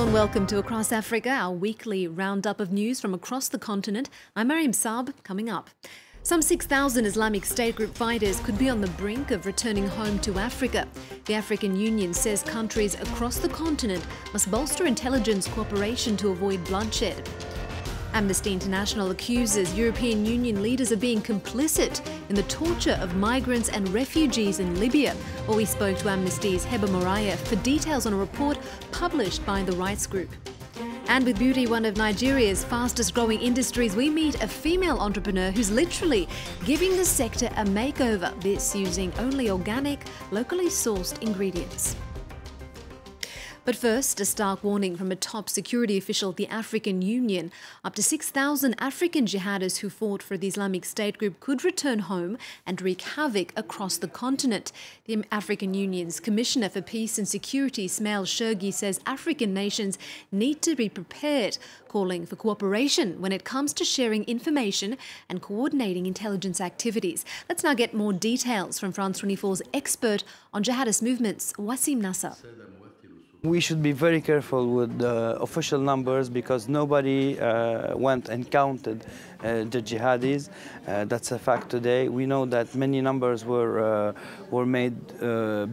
and welcome to Across Africa, our weekly roundup of news from across the continent. I'm Mariam Saab. Coming up, some 6,000 Islamic State group fighters could be on the brink of returning home to Africa. The African Union says countries across the continent must bolster intelligence cooperation to avoid bloodshed. Amnesty International accuses European Union leaders of being complicit in the torture of migrants and refugees in Libya. Well, we spoke to Amnesty's Heba Morayef for details on a report published by the rights group. And with beauty, one of Nigeria's fastest growing industries, we meet a female entrepreneur who's literally giving the sector a makeover, this using only organic, locally sourced ingredients. But first, a stark warning from a top security official at the African Union. Up to 6,000 African jihadists who fought for the Islamic State group could return home and wreak havoc across the continent. The African Union's Commissioner for Peace and Security, Ismail Shergi, says African nations need to be prepared, calling for cooperation when it comes to sharing information and coordinating intelligence activities. Let's now get more details from France 24's expert on jihadist movements, Wasim Nasser. We should be very careful with the official numbers because nobody went and counted the jihadis. That's a fact today. We know that many numbers were made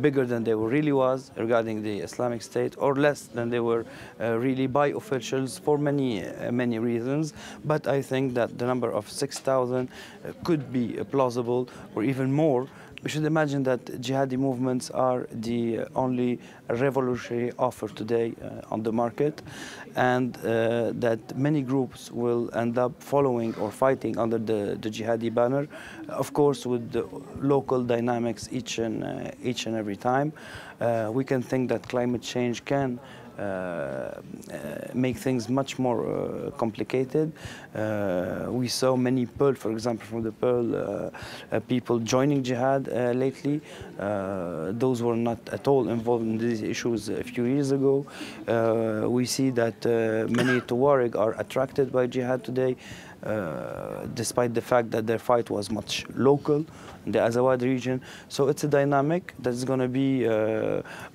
bigger than they really was regarding the Islamic State, or less than they were really by officials for many reasons. But I think that the number of 6,000 could be plausible, or even more. We should imagine that jihadi movements are the only revolutionary offer today on the market, and that many groups will end up following or fighting under the jihadi banner, of course with the local dynamics each and every time. We can think that climate change can make things much more complicated. We saw many Pearl, for example, from the Pearl people joining jihad lately. Those were not at all involved in these issues a few years ago. We see that many Tuareg are attracted by jihad today, despite the fact that their fight was much local in the Azawad region. So it's a dynamic that's going to be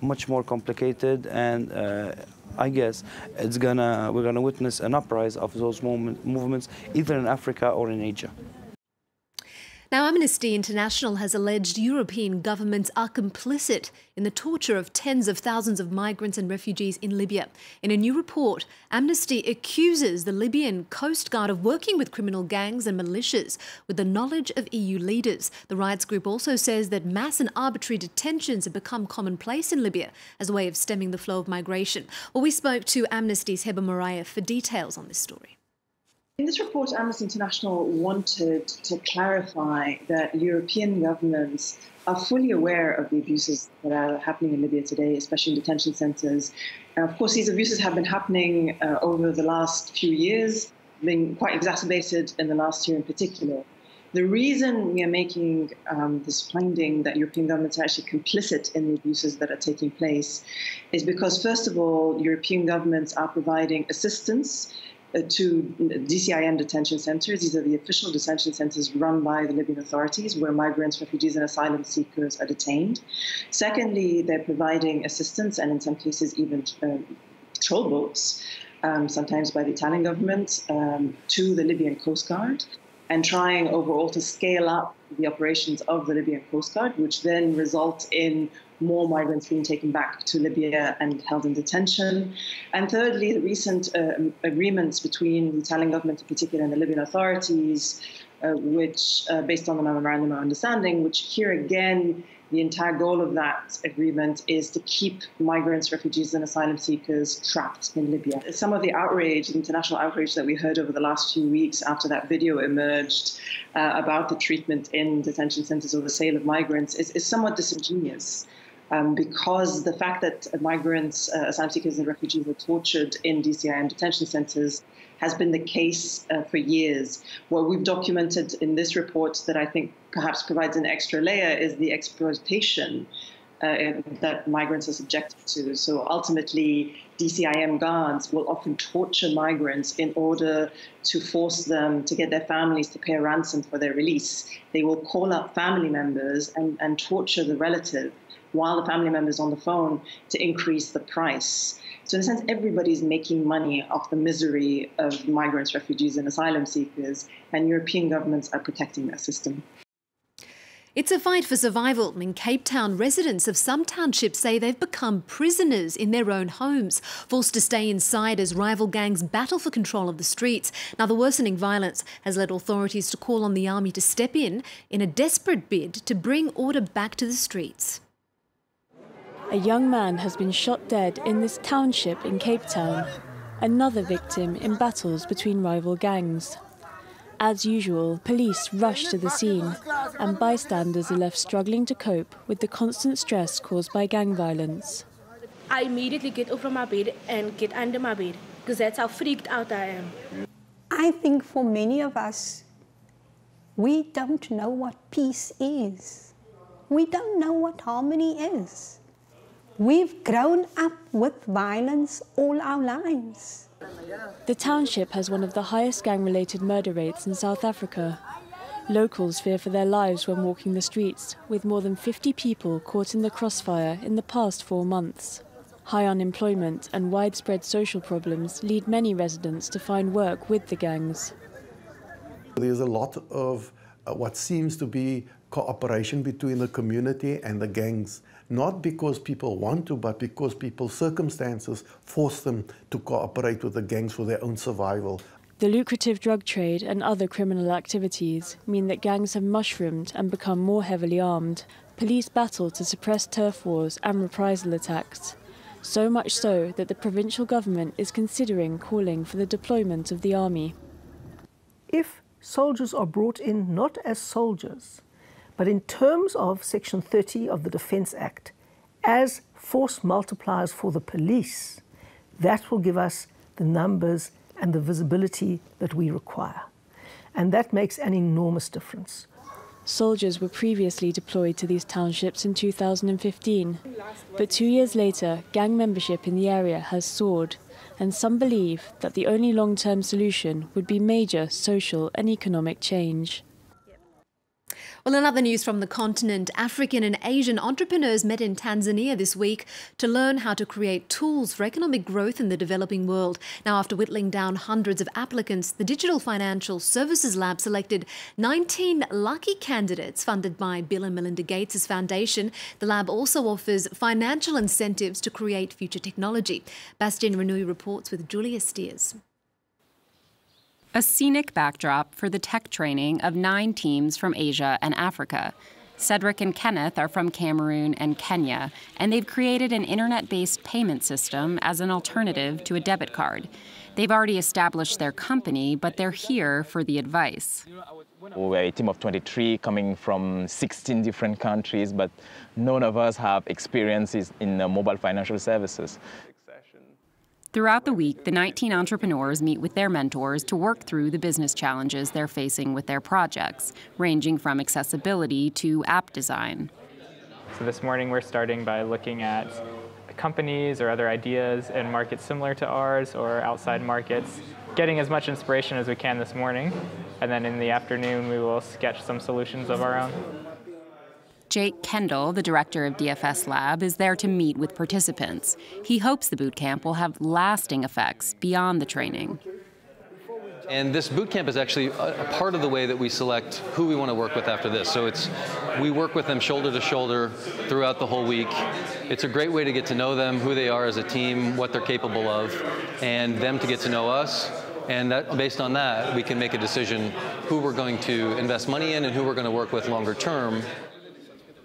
much more complicated, and I guess we're going to witness an uprise of those movements either in Africa or in Asia. Now, Amnesty International has alleged European governments are complicit in the torture of tens of thousands of migrants and refugees in Libya. In a new report, Amnesty accuses the Libyan Coast Guard of working with criminal gangs and militias with the knowledge of EU leaders. The rights group also says that mass and arbitrary detentions have become commonplace in Libya as a way of stemming the flow of migration. Well, we spoke to Amnesty's Heba Morayef for details on this story. In this report, Amnesty International wanted to clarify that European governments are fully aware of the abuses that are happening in Libya today, especially in detention centres. And of course, these abuses have been happening over the last few years, being quite exacerbated in the last year in particular. The reason we are making this finding that European governments are actually complicit in the abuses that are taking place is because, first of all, European governments are providing assistance to DCIM detention centres. These are the official detention centres run by the Libyan authorities where migrants, refugees and asylum seekers are detained. Secondly, they're providing assistance and in some cases even patrol boats, sometimes by the Italian government, to the Libyan Coast Guard, and trying overall to scale up the operations of the Libyan Coast Guard, which then result in more migrants being taken back to Libya and held in detention. And thirdly, the recent agreements between the Italian government in particular and the Libyan authorities, which, based on the Memorandum of Understanding, which here again, the entire goal of that agreement is to keep migrants, refugees and asylum seekers trapped in Libya. Some of the outrage, the international outrage that we heard over the last few weeks after that video emerged about the treatment in detention centres or the sale of migrants is somewhat disingenuous. Because the fact that migrants, asylum seekers and refugees are tortured in DCIM detention centres has been the case for years. What we've documented in this report that I think perhaps provides an extra layer is the exploitation that migrants are subjected to. So ultimately, DCIM guards will often torture migrants in order to force them to get their families to pay a ransom for their release. They will call up family members and torture the relative while the family member is on the phone to increase the price. So in a sense, everybody's making money off the misery of migrants, refugees, and asylum seekers, and European governments are protecting that system. It's a fight for survival. In Cape Town, residents of some townships say they've become prisoners in their own homes, forced to stay inside as rival gangs battle for control of the streets. Now, the worsening violence has led authorities to call on the army to step in a desperate bid to bring order back to the streets. A young man has been shot dead in this township in Cape Town, another victim in battles between rival gangs. As usual, police rush to the scene, and bystanders are left struggling to cope with the constant stress caused by gang violence. I immediately get up from my bed and get under my bed, because that's how freaked out I am. I think for many of us, we don't know what peace is. We don't know what harmony is. We've grown up with violence all our lives. The township has one of the highest gang-related murder rates in South Africa. Locals fear for their lives when walking the streets, with more than 50 people caught in the crossfire in the past 4 months. High unemployment and widespread social problems lead many residents to find work with the gangs. There's a lot of what seems to be cooperation between the community and the gangs, not because people want to, but because people's circumstances force them to cooperate with the gangs for their own survival. The lucrative drug trade and other criminal activities mean that gangs have mushroomed and become more heavily armed. Police battle to suppress turf wars and reprisal attacks. So much so that the provincial government is considering calling for the deployment of the army. If soldiers are brought in not as soldiers, but in terms of Section 30 of the Defence Act, as force multipliers for the police, that will give us the numbers and the visibility that we require. And that makes an enormous difference. Soldiers were previously deployed to these townships in 2015, but 2 years later, gang membership in the area has soared, and some believe that the only long-term solution would be major social and economic change. Well, in other news from the continent, African and Asian entrepreneurs met in Tanzania this week to learn how to create tools for economic growth in the developing world. Now, after whittling down hundreds of applicants, the Digital Financial Services Lab selected 19 lucky candidates funded by Bill and Melinda Gates' foundation. The lab also offers financial incentives to create future technology. Bastien Renouille reports with Julia Steers. A scenic backdrop for the tech training of 9 teams from Asia and Africa. Cedric and Kenneth are from Cameroon and Kenya, and they've created an internet-based payment system as an alternative to a debit card. They've already established their company, but they're here for the advice. We're a team of 23 coming from 16 different countries, but none of us have experiences in mobile financial services. Throughout the week, the 19 entrepreneurs meet with their mentors to work through the business challenges they're facing with their projects, ranging from accessibility to app design. So this morning we're starting by looking at companies or other ideas in markets similar to ours or outside markets, getting as much inspiration as we can this morning, and then in the afternoon we will sketch some solutions of our own. Jake Kendall, the director of DFS Lab, is there to meet with participants. He hopes the boot camp will have lasting effects beyond the training. And this boot camp is actually a part of the way that we select who we want to work with after this. So we work with them shoulder to shoulder throughout the whole week. It's a great way to get to know them, who they are as a team, what they're capable of, and them to get to know us. And based on that, we can make a decision who we're going to invest money in and who we're going to work with longer term.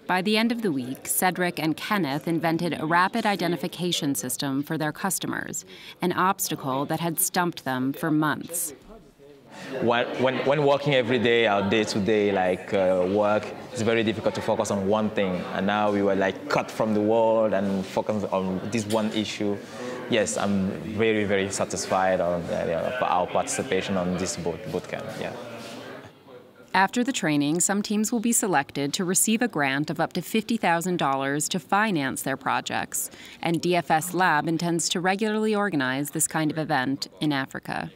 By the end of the week, Cedric and Kenneth invented a rapid identification system for their customers, an obstacle that had stumped them for months. When working every day, our day-to-day work, it's very difficult to focus on one thing. And now we were cut from the world and focus on this one issue. Yes, I'm very, very satisfied on our participation on this boot camp. Yeah. After the training, some teams will be selected to receive a grant of up to $50,000 to finance their projects, and DFS Lab intends to regularly organize this kind of event in Africa.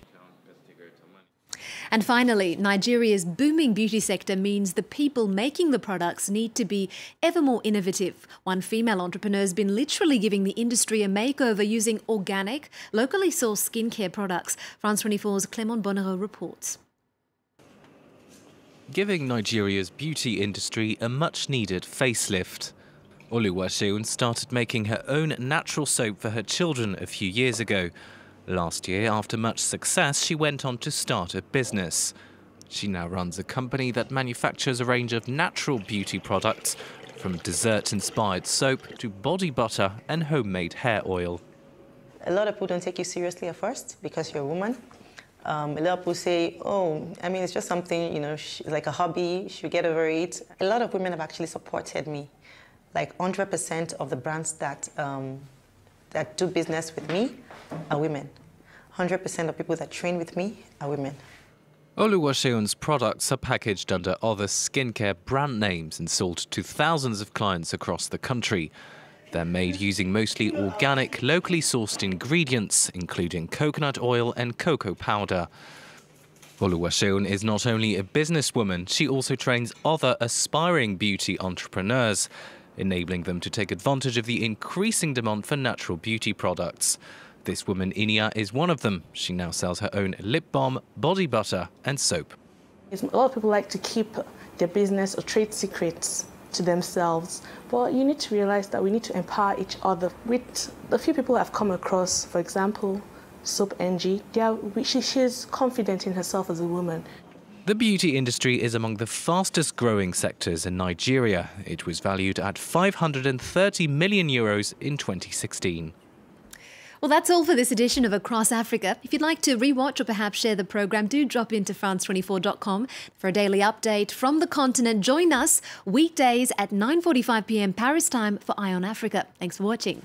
And finally, Nigeria's booming beauty sector means the people making the products need to be ever more innovative. One female entrepreneur has been literally giving the industry a makeover using organic, locally sourced skincare products. France 24's Clément Bonnereau reports. Giving Nigeria's beauty industry a much-needed facelift. Oluwaseun started making her own natural soap for her children a few years ago. Last year, after much success, she went on to start a business. She now runs a company that manufactures a range of natural beauty products, from dessert-inspired soap to body butter and homemade hair oil. A lot of people don't take you seriously at first because you're a woman. A lot of people say, oh, I mean, it's just something, you know, like a hobby, she'll get over it. A lot of women have actually supported me. Like 100% of the brands that do business with me are women. 100% of people that train with me are women. Oluwaseun's products are packaged under other skincare brand names and sold to thousands of clients across the country. They're made using mostly organic, locally sourced ingredients, including coconut oil and cocoa powder. Oluwaseun is not only a businesswoman, she also trains other aspiring beauty entrepreneurs, enabling them to take advantage of the increasing demand for natural beauty products. This woman, Inia, is one of them. She now sells her own lip balm, body butter and soap. A lot of people like to keep their business or trade secrets to themselves, but you need to realize that we need to empower each other. With the few people I've come across, for example, Soap NG, she's confident in herself as a woman. The beauty industry is among the fastest growing sectors in Nigeria. It was valued at €530 million in 2016. Well, that's all for this edition of Across Africa. If you'd like to rewatch or perhaps share the programme, do drop into France24.com for a daily update from the continent. Join us weekdays at 9:45 p.m. Paris time for Eye on Africa. Thanks for watching.